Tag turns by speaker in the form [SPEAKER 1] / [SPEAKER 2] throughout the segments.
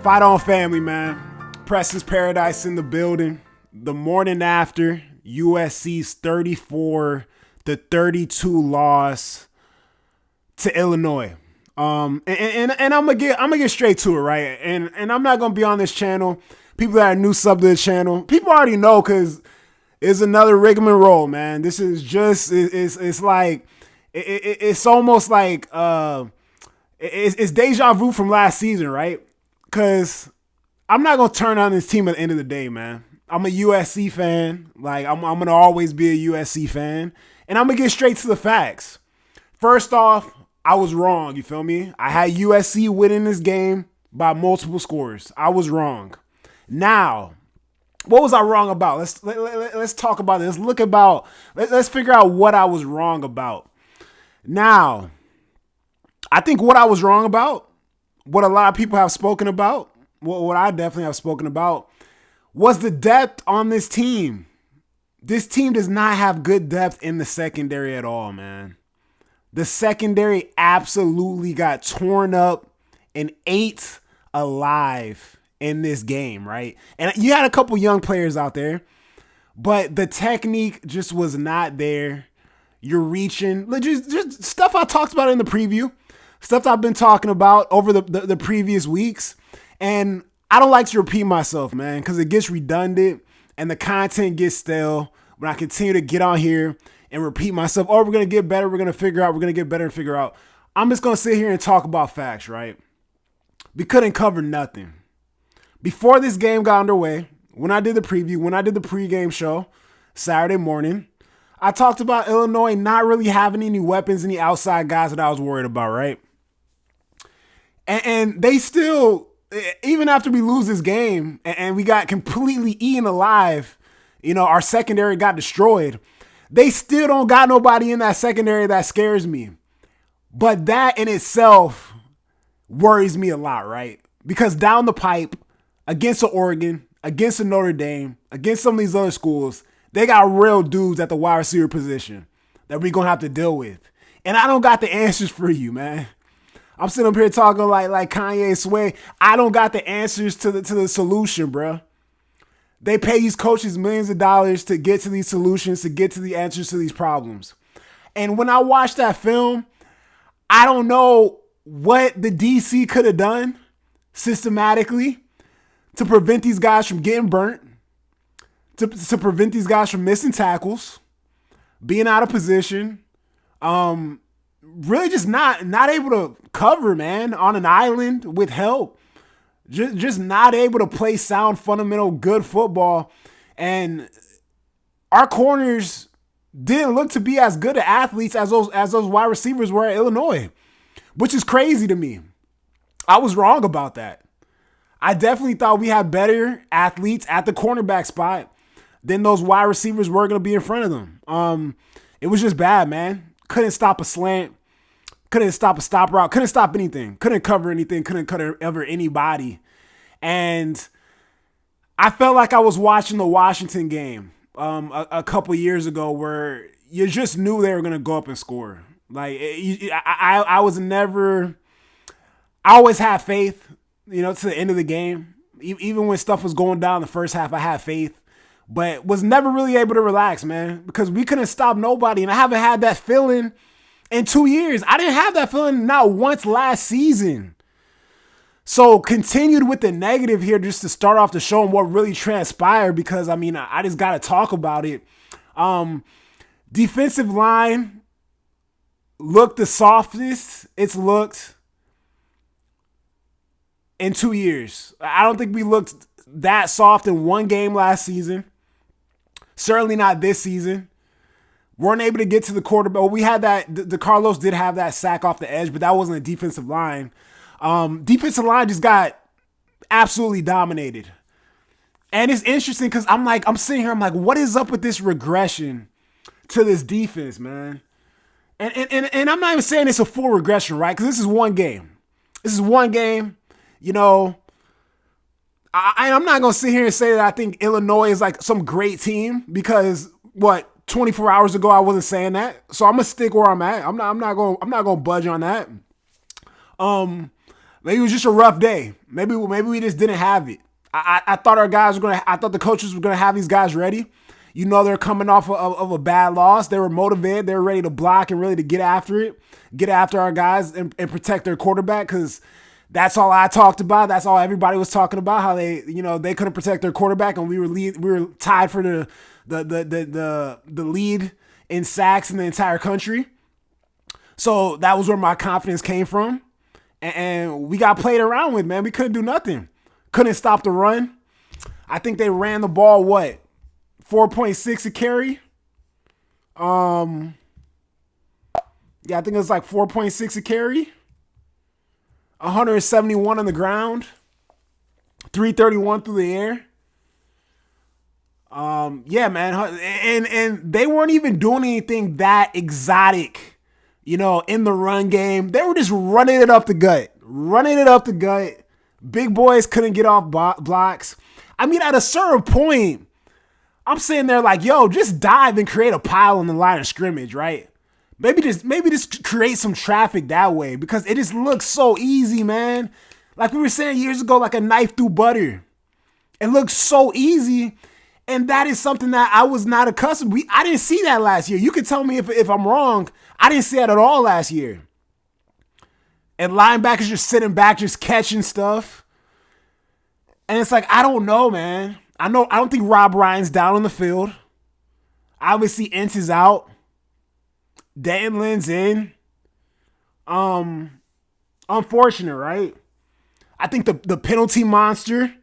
[SPEAKER 1] Fight on, family, man. Preston's Paradise in the building. The morning after USC's 34-32 loss to Illinois. And I'm gonna get straight to it, right? And I'm not gonna be on this channel. People that are new sub to the channel, people already know because it's another rigmarole, roll, man. This is just it's like it's almost like it's deja vu from last season, right? Because I'm not going to turn on this team at the end of the day, man. I'm a USC fan. Like, I'm going to always be a USC fan. And I'm going to get straight to the facts. First off, I was wrong. You feel me? I had USC winning this game by multiple scores. I was wrong. Now, what was I wrong about? Let's talk about this. Let's figure out what I was wrong about. Now, I think what I was wrong about, what a lot of people have spoken about, what I definitely have spoken about, was the depth on this team. This team does not have good depth in the secondary at all, man. The secondary absolutely got torn up and ate alive in this game, right? And you had a couple young players out there, but the technique just was not there. You're reaching, just stuff I talked about in the preview. Stuff I've been talking about over the previous weeks. And I don't like to repeat myself, man, because it gets redundant and the content gets stale when I continue to get on here and repeat myself. Oh, we're going to get better. We're going to figure out. We're going to get better and figure out. I'm just going to sit here and talk about facts, right? We couldn't cover nothing. Before this game got underway, when I did the preview, when I did the pregame show Saturday morning, I talked about Illinois not really having any weapons, any outside guys that I was worried about, right? And they still, even after we lose this game and we got completely eaten alive, you know, our secondary got destroyed. They still don't got nobody in that secondary that scares me. But that in itself worries me a lot, right? Because down the pipe, against Oregon, against Notre Dame, against some of these other schools, they got real dudes at the wide receiver position that we're going to have to deal with. And I don't got the answers for you, man. I'm sitting up here talking like Kanye Sway. I don't got the answers to the solution, bro. They pay these coaches millions of dollars to get to these solutions, to get to the answers to these problems. And when I watched that film, I don't know what the DC could have done systematically to prevent these guys from getting burnt, to prevent these guys from missing tackles, being out of position, really just not able to cover, man, on an island with help. Just not able to play sound, fundamental, good football. And our corners didn't look to be as good at athletes as those wide receivers were at Illinois, which is crazy to me. I was wrong about that. I definitely thought we had better athletes at the cornerback spot than those wide receivers were going to be in front of them. It was just bad, man. Couldn't stop a slant. Couldn't stop a stop route. Couldn't stop anything. Couldn't cover anything. Couldn't cover anybody. And I felt like I was watching the Washington game a couple years ago where you just knew they were going to go up and score. Like, I always had faith, you know, to the end of the game. Even when stuff was going down in the first half, I had faith. But was never really able to relax, man, because we couldn't stop nobody. And I haven't had that feeling in 2 years. I didn't have that feeling not once last season. So continued with the negative here just to start off the show and what really transpired, because, I mean, I just got to talk about it. Defensive line looked the softest it's looked in 2 years. I don't think we looked that soft in one game last season. Certainly not this season. Weren't able to get to the quarterback. Well, we had that. The Carlos did have that sack off the edge, but that wasn't a defensive line. Defensive line just got absolutely dominated. And it's interesting because I'm sitting here, I'm like, what is up with this regression to this defense, man? And I'm not even saying it's a full regression, right? Because this is one game. This is one game. You know, I'm not going to sit here and say that I think Illinois is like some great team, because 24 hours ago I wasn't saying that. So I'm going to stick where I'm at. I'm not going to budge on that. Maybe it was just a rough day. Maybe we just didn't have it. I thought our guys were gonna. I thought the coaches were gonna have these guys ready. You know, they're coming off of a bad loss. They were motivated. They were ready to block and really to get after it, get after our guys and protect their quarterback, because that's all I talked about. That's all everybody was talking about. How they couldn't protect their quarterback, and we were tied for the lead in sacks in the entire country. So that was where my confidence came from. And we got played around with, man. We couldn't do nothing. Couldn't stop the run. I think they ran the ball, 4.6 a carry? Yeah, I think it was like 4.6 a carry. 171 on the ground. 331 through the air. Yeah, man. And they weren't even doing anything that exotic, in the run game. They were just running it up the gut. Big boys couldn't get off blocks. I mean, at a certain point, I'm sitting there like, yo, just dive and create a pile on the line of scrimmage, right? Maybe just create some traffic that way, because it just looks so easy, man. Like we were saying years ago, like a knife through butter. It looks so easy. And that is something that I was not accustomed to. I didn't see that last year. You can tell me if I'm wrong. I didn't see that at all last year. And linebackers just sitting back, just catching stuff. And it's like, I don't know, man. I don't think Rob Ryan's down on the field. Obviously, Entz is out. Danton's in. Unfortunate, right? I think the penalty monster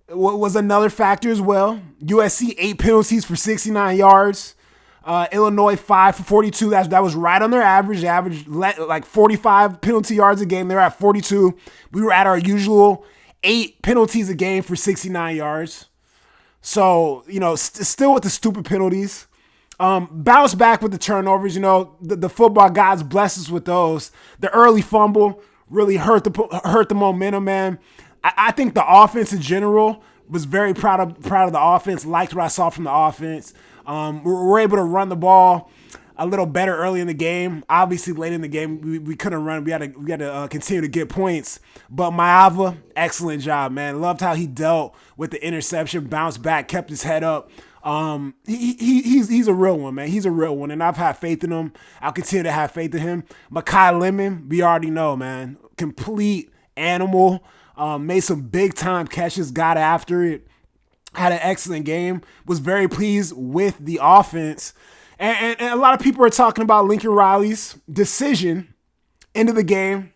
[SPEAKER 1] was another factor as well. USC 8 penalties for 69 yards. Illinois 5 for 42. That was right on their average. They averaged like 45 penalty yards a game. They're at 42. We were at our usual 8 penalties a game for 69 yards. So, still with the stupid penalties. Bounce back with the turnovers. The football gods bless us with those. The early fumble really hurt the momentum, man. I think the offense in general was very proud of the offense. Liked what I saw from the offense. We were able to run the ball a little better early in the game. Obviously, late in the game, we couldn't run. We had to continue to get points. But Maava, excellent job, man. Loved how he dealt with the interception, bounced back, kept his head up. He's a real one, man. He's a real one, and I've had faith in him. I'll continue to have faith in him. Makai Lemon, we already know, man. Complete animal. Made some big time catches, got after it. Had an excellent game. Was very pleased with the offense. And a lot of people are talking about Lincoln Riley's decision into the game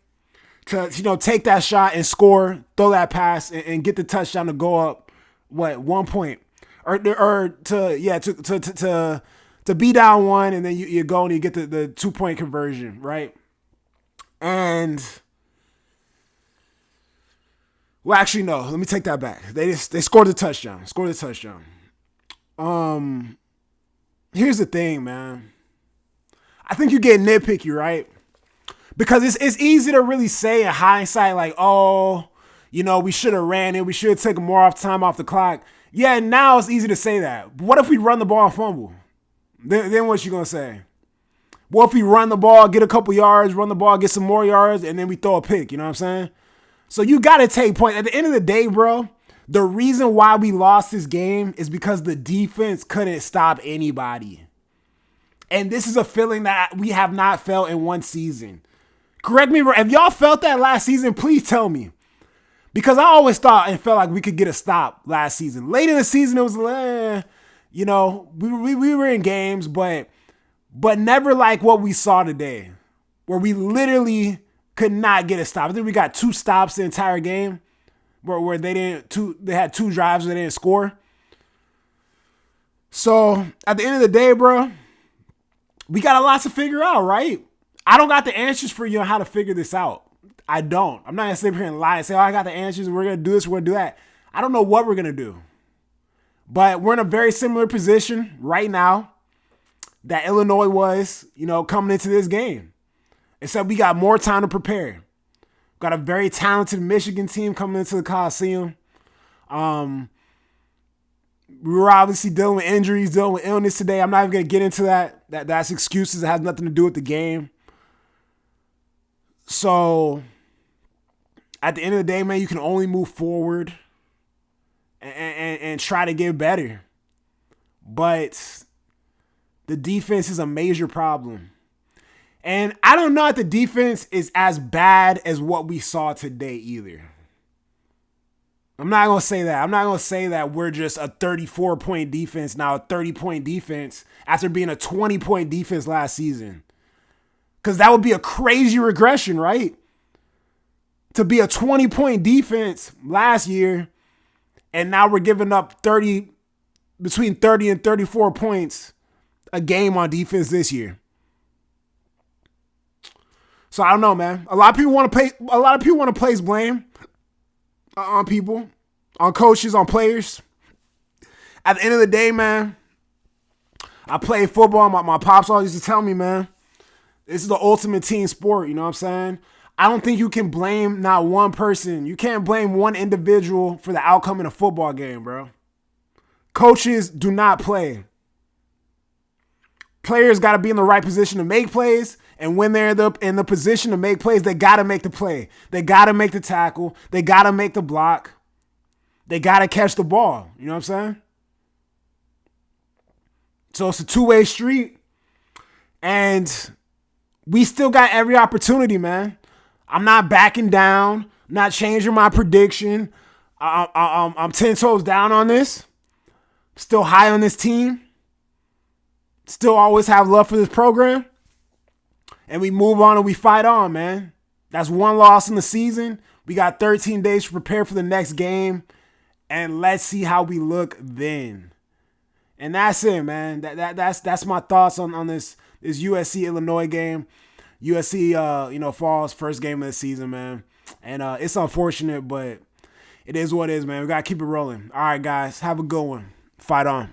[SPEAKER 1] to, take that shot and score, throw that pass and get the touchdown to go up, 1 point. Or to be down 1 and then you go and you get the 2-point conversion, right? And well, actually, no. Let me take that back. They scored the touchdown. Here's the thing, man. I think you get nitpicky, right? Because it's easy to really say in hindsight, like, oh, we should have ran it. We should have taken more time off the clock. Yeah, now it's easy to say that. But what if we run the ball and fumble? Then what you gonna say? What if we run the ball, get a couple yards, run the ball, get some more yards, and then we throw a pick? You know what I'm saying? So you got to take points. At the end of the day, bro, the reason why we lost this game is because the defense couldn't stop anybody. And this is a feeling that we have not felt in one season. Correct me if y'all felt that last season, please tell me. Because I always thought and felt like we could get a stop last season. Late in the season, it was we were in games, but never like what we saw today, where we literally could not get a stop. I think we got 2 stops the entire game, where they had 2 drives and they didn't score. So at the end of the day, bro, we got a lot to figure out, right? I don't got the answers for you on how to figure this out. I don't. I'm not gonna sit here and lie and say, oh, I got the answers. We're gonna do this. We're gonna do that. I don't know what we're gonna do, but we're in a very similar position right now that Illinois was, coming into this game. Except we got more time to prepare. Got a very talented Michigan team coming into the Coliseum. We were obviously dealing with injuries, dealing with illness today. I'm not even going to get into that. That's excuses. It has nothing to do with the game. So, At the end of the day, man, you can only move forward and try to get better. But the defense is a major problem. And I don't know if the defense is as bad as what we saw today either. I'm not going to say that. I'm not going to say that we're just a 34-point defense now, a 30-point defense after being a 20-point defense last season. Because that would be a crazy regression, right? To be a 20-point defense last year, and now we're giving up between 30 and 34 points a game on defense this year. So I don't know, man. A lot of people want to place blame on people, on coaches, on players. At the end of the day, man, I played football. My pops always used to tell me, man, this is the ultimate team sport. You know what I'm saying? I don't think you can blame not one person. You can't blame one individual for the outcome in a football game, bro. Coaches do not play. Players got to be in the right position to make plays. And when they're in the position to make plays, they got to make the play. They got to make the tackle. They got to make the block. They got to catch the ball. You know what I'm saying? So it's a two-way street. And we still got every opportunity, man. I'm not backing down. Not changing my prediction. I'm 10 toes down on this. Still high on this team. Still always have love for this program. And we move on and we fight on, man. That's one loss in the season. We got 13 days to prepare for the next game. And let's see how we look then. And that's it, man. That's my thoughts on this USC Illinois game. USC falls first game of the season, man. And it's unfortunate, but it is what it is, man. We gotta keep it rolling. All right, guys. Have a good one. Fight on.